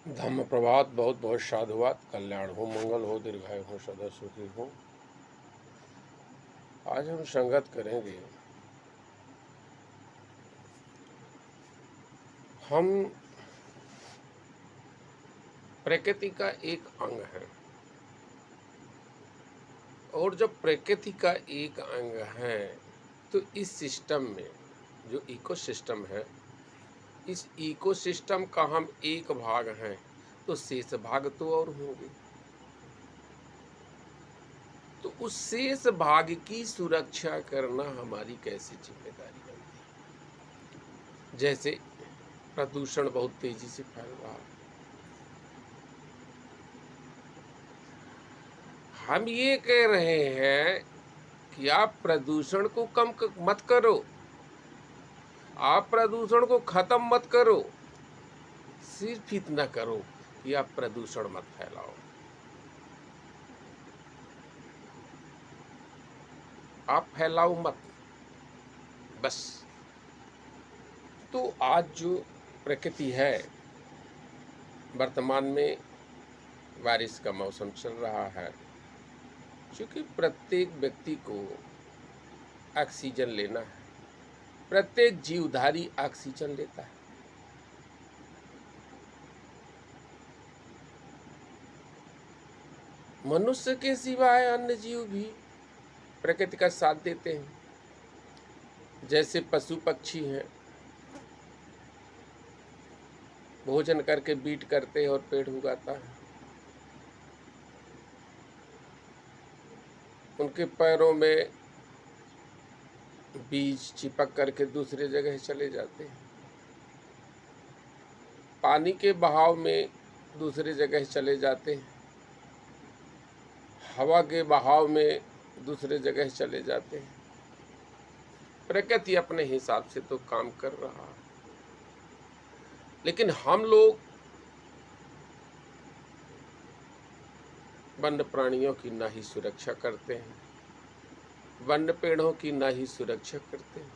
धम्म प्रभात। बहुत बहुत साधुवाद। कल्याण हो, मंगल हो, दीर्घायु हो, सदा सुखी हो। आज हम संगत करेंगे। हम प्रकृति का एक अंग है, और जब प्रकृति का एक अंग है तो इस सिस्टम में जो इकोसिस्टम है, इस इकोसिस्टम का हम एक भाग हैं, तो शेष भाग तो और होंगे। तो उस शेष भाग की सुरक्षा करना हमारी कैसी जिम्मेदारी बनती है। जैसे प्रदूषण बहुत तेजी से फैल रहा है, हम ये कह रहे हैं कि आप प्रदूषण को कम मत करो, आप प्रदूषण को खत्म मत करो, सिर्फ इतना करो कि आप प्रदूषण मत फैलाओ। आप फैलाओ मत, बस। तो आज जो प्रकृति है, वर्तमान में बारिश का मौसम चल रहा है, क्योंकि प्रत्येक व्यक्ति को ऑक्सीजन लेना है, प्रत्येक जीवधारी ऑक्सीजन लेता है। मनुष्य के सिवाय अन्य जीव भी प्रकृति का साथ देते हैं। जैसे पशु पक्षी हैं, भोजन करके बीट करते हैं और पेड़ उगाता है। उनके पैरों में बीज चिपक करके दूसरे जगह चले जाते हैं, पानी के बहाव में दूसरे जगह चले जाते हैं, हवा के बहाव में दूसरे जगह चले जाते हैं। प्रकृति अपने हिसाब से तो काम कर रहा है, लेकिन हम लोग वन्य प्राणियों की ना ही सुरक्षा करते हैं, वन्य पेड़ों की ना ही सुरक्षा करते हैं,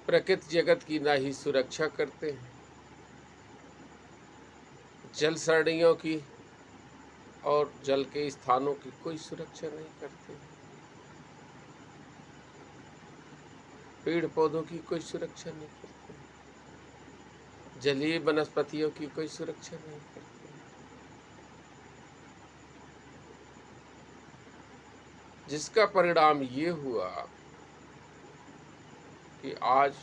प्रकृति जगत की ना ही सुरक्षा करते हैं, जल सरणियों की और जल के स्थानों की कोई सुरक्षा नहीं करते हैं, पेड़ पौधों की कोई सुरक्षा नहीं करते, जलीय वनस्पतियों की कोई सुरक्षा नहीं करते। जिसका परिणाम ये हुआ कि आज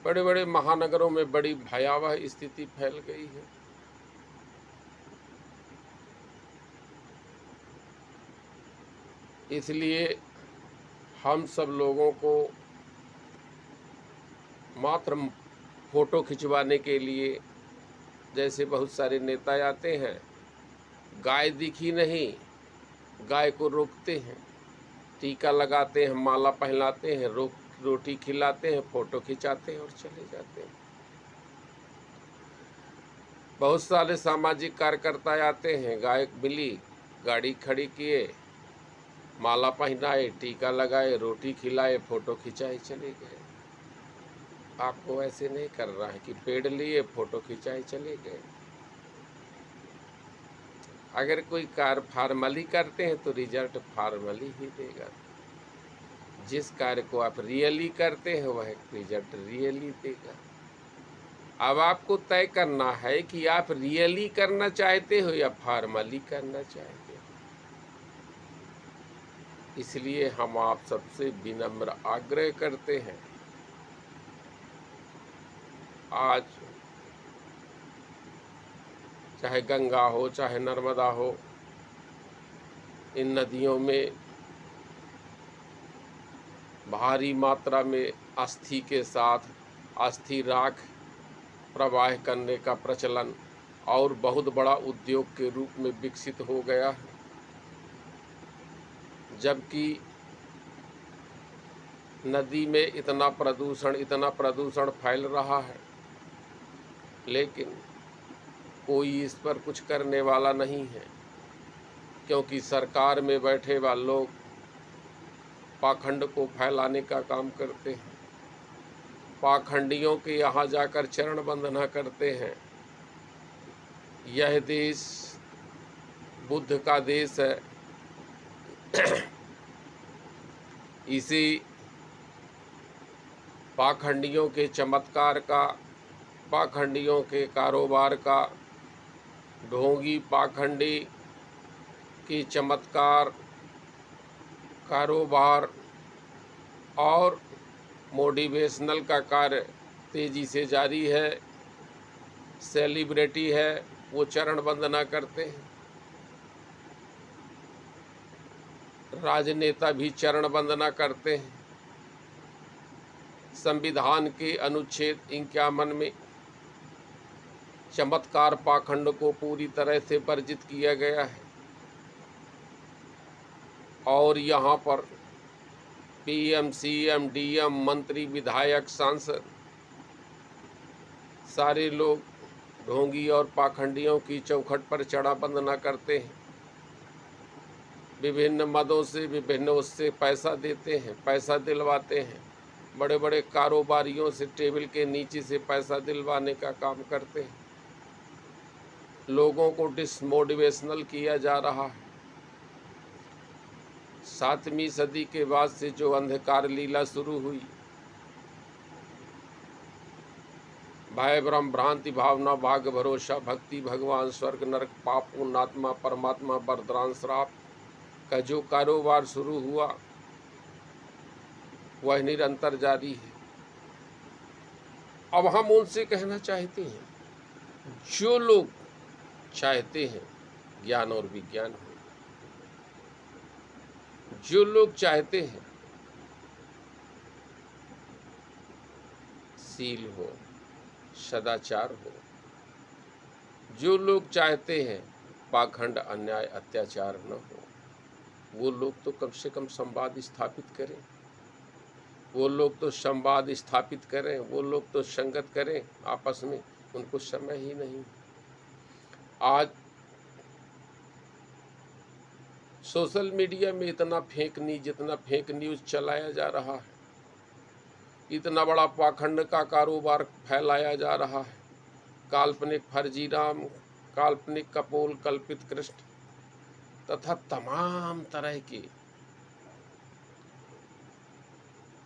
बड़े बड़े महानगरों में बड़ी भयावह स्थिति फैल गई है। इसलिए हम सब लोगों को मात्र फोटो खिंचवाने के लिए, जैसे बहुत सारे नेता आते हैं, गाय दिखी नहीं, गाय को रोकते हैं, टीका लगाते हैं, माला पहनाते हैं, रोटी खिलाते हैं, फोटो खिंचाते हैं और चले जाते हैं। बहुत सारे सामाजिक कार्यकर्ता आते हैं, गाय मिली, गाड़ी खड़ी किए, माला पहनाए, टीका लगाए, रोटी खिलाए, फोटो खिंचाए, चले गए। आपको ऐसे नहीं कर रहा है कि पेड़ लिए, फोटो खिंचाए, चले गए। अगर कोई कार्य फॉर्मली करते हैं तो रिजल्ट फॉर्मली ही देगा। जिस कार्य को आप रियली करते हैं वह रिजल्ट रियली देगा। अब आपको तय करना है कि आप रियली करना चाहते हो या फॉर्मली करना चाहते हो। इसलिए हम आप सबसे विनम्र आग्रह करते हैं, आज चाहे गंगा हो चाहे नर्मदा हो, इन नदियों में भारी मात्रा में अस्थि के साथ अस्थि राख प्रवाह करने का प्रचलन और बहुत बड़ा उद्योग के रूप में विकसित हो गया है। जबकि नदी में इतना प्रदूषण फैल रहा है, लेकिन कोई इस पर कुछ करने वाला नहीं है, क्योंकि सरकार में बैठे वाले लोग पाखंड को फैलाने का काम करते हैं। पाखंडियों के यहाँ जाकर चरण वंदना करते हैं। यह देश बुद्ध का देश है। इसी पाखंडियों के चमत्कार का, पाखंडियों के कारोबार का, ढोंगी पाखंडी की चमत्कार, कारोबार और मोटिवेशनल का कार्य तेजी से जारी है। सेलिब्रिटी है, वो चरण वंदना करते हैं। राजनेता भी चरण वंदना करते हैं। संविधान के अनुच्छेद 51 में चमत्कार पाखंड को पूरी तरह से वर्जित किया गया है और यहाँ पर पीएम, सीएम, डीएम, मंत्री, विधायक, सांसद सारे लोग ढोंगी और पाखंडियों की चौखट पर चढ़ा वंदना करते हैं। विभिन्न मदों से, विभिन्न उससे पैसा देते हैं, पैसा दिलवाते हैं। बड़े बड़े कारोबारियों से टेबल के नीचे से पैसा दिलवाने का काम करते हैं। लोगों को डिसमोटिवेशनल किया जा रहा है। 7वीं सदी के बाद से जो अंधकार लीला शुरू हुई, भय भ्रम भ्रांति भावना भाग्य भरोसा भक्ति भगवान स्वर्ग नरक पाप पुण्यात्मा परमात्मा वरदान श्राप का जो कारोबार शुरू हुआ, वह निरंतर जारी है। अब हम उनसे कहना चाहते हैं, जो लोग चाहते हैं ज्ञान और विज्ञान हो, जो लोग चाहते हैं शील हो, सदाचार हो, जो लोग चाहते हैं पाखंड अन्याय अत्याचार न हो, वो लोग तो कम से कम संवाद स्थापित करें। वो लोग तो संवाद स्थापित करें, वो लोग तो संगत करें आपस में। उनको समय ही नहीं। आज सोशल मीडिया में इतना जितना फेक न्यूज़ चलाया जा रहा है, इतना बड़ा पाखंड का कारोबार फैलाया जा रहा है। काल्पनिक फर्जी राम, काल्पनिक कपोल, कल्पित कृष्ण तथा तमाम तरह के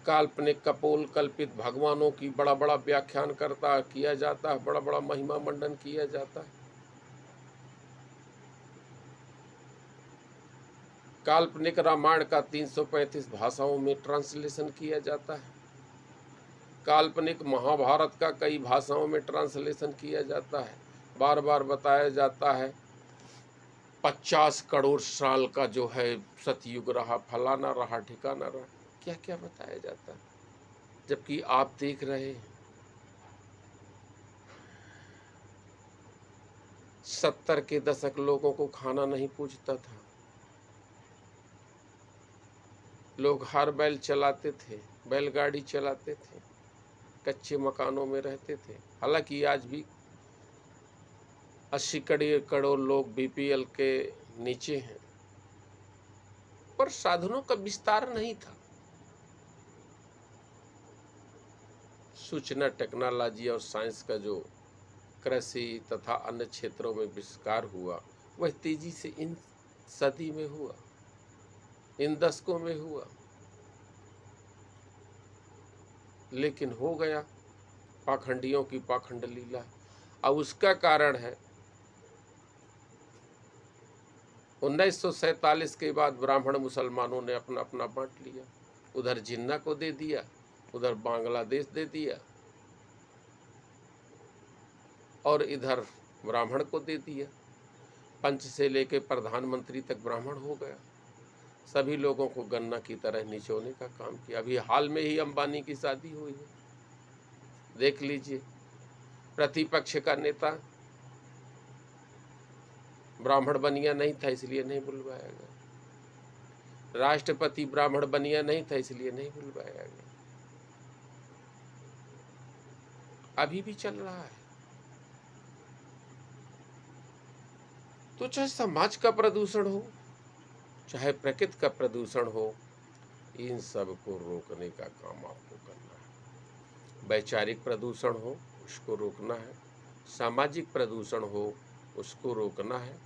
काल्पनिक कपोल कल्पित भगवानों की बड़ा बड़ा व्याख्यान किया जाता है, बड़ा बड़ा महिमा मंडन किया जाता है। काल्पनिक रामायण का 335 भाषाओं में ट्रांसलेशन किया जाता है। काल्पनिक महाभारत का कई भाषाओं में ट्रांसलेशन किया जाता है। बार बार बताया जाता है 50 करोड़ साल का जो है सतयुग रहा, फलाना रहा, ठिकाना रहा, क्या क्या बताया जाता है। जबकि आप देख रहे हैं 70 के दशक लोगों को खाना नहीं पूछता था। लोग हर बैल चलाते थे, बैलगाड़ी चलाते थे, कच्चे मकानों में रहते थे। हालांकि आज भी 80 करोड़ लोग बीपीएल के नीचे हैं, पर साधनों का विस्तार नहीं था। सूचना टेक्नोलॉजी और साइंस का जो कृषि तथा अन्य क्षेत्रों में विस्तार हुआ, वह तेजी से इन सदी में हुआ, इन दशकों में हुआ। लेकिन हो गया पाखंडियों की पाखंड लीला। अब उसका कारण है 1947 के बाद ब्राह्मण मुसलमानों ने अपना अपना बांट लिया। उधर जिन्ना को दे दिया, उधर बांग्लादेश दे दिया और इधर ब्राह्मण को दे दिया। पंच से लेकर प्रधानमंत्री तक ब्राह्मण हो गया। सभी लोगों को गन्ना की तरह निचोने का काम किया। अभी हाल में ही अंबानी की शादी हुई है, देख लीजिए। प्रतिपक्ष का नेता ब्राह्मण बनिया नहीं था, इसलिए नहीं बुलवाया गया। राष्ट्रपति ब्राह्मण बनिया नहीं था, इसलिए नहीं बुलवाया गया। अभी भी चल रहा है। तो चाहे समाज का प्रदूषण हो, चाहे प्रकृति का प्रदूषण हो, इन सब को रोकने का काम आपको करना है। वैचारिक प्रदूषण हो उसको रोकना है, सामाजिक प्रदूषण हो उसको रोकना है,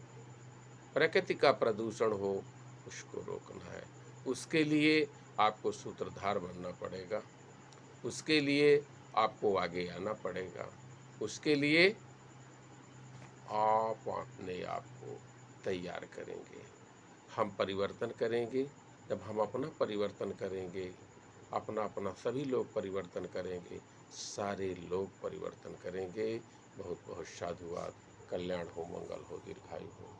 प्रकृति का प्रदूषण हो उसको रोकना है। उसके लिए आपको सूत्रधार बनना पड़ेगा, उसके लिए आपको आगे आना पड़ेगा, उसके लिए आप अपने आप को तैयार करेंगे। हम परिवर्तन करेंगे जब हम अपना परिवर्तन करेंगे, अपना अपना सभी लोग परिवर्तन करेंगे, सारे लोग परिवर्तन करेंगे। बहुत बहुत साधुवाद। कल्याण हो, मंगल हो, दीर्घायु हो।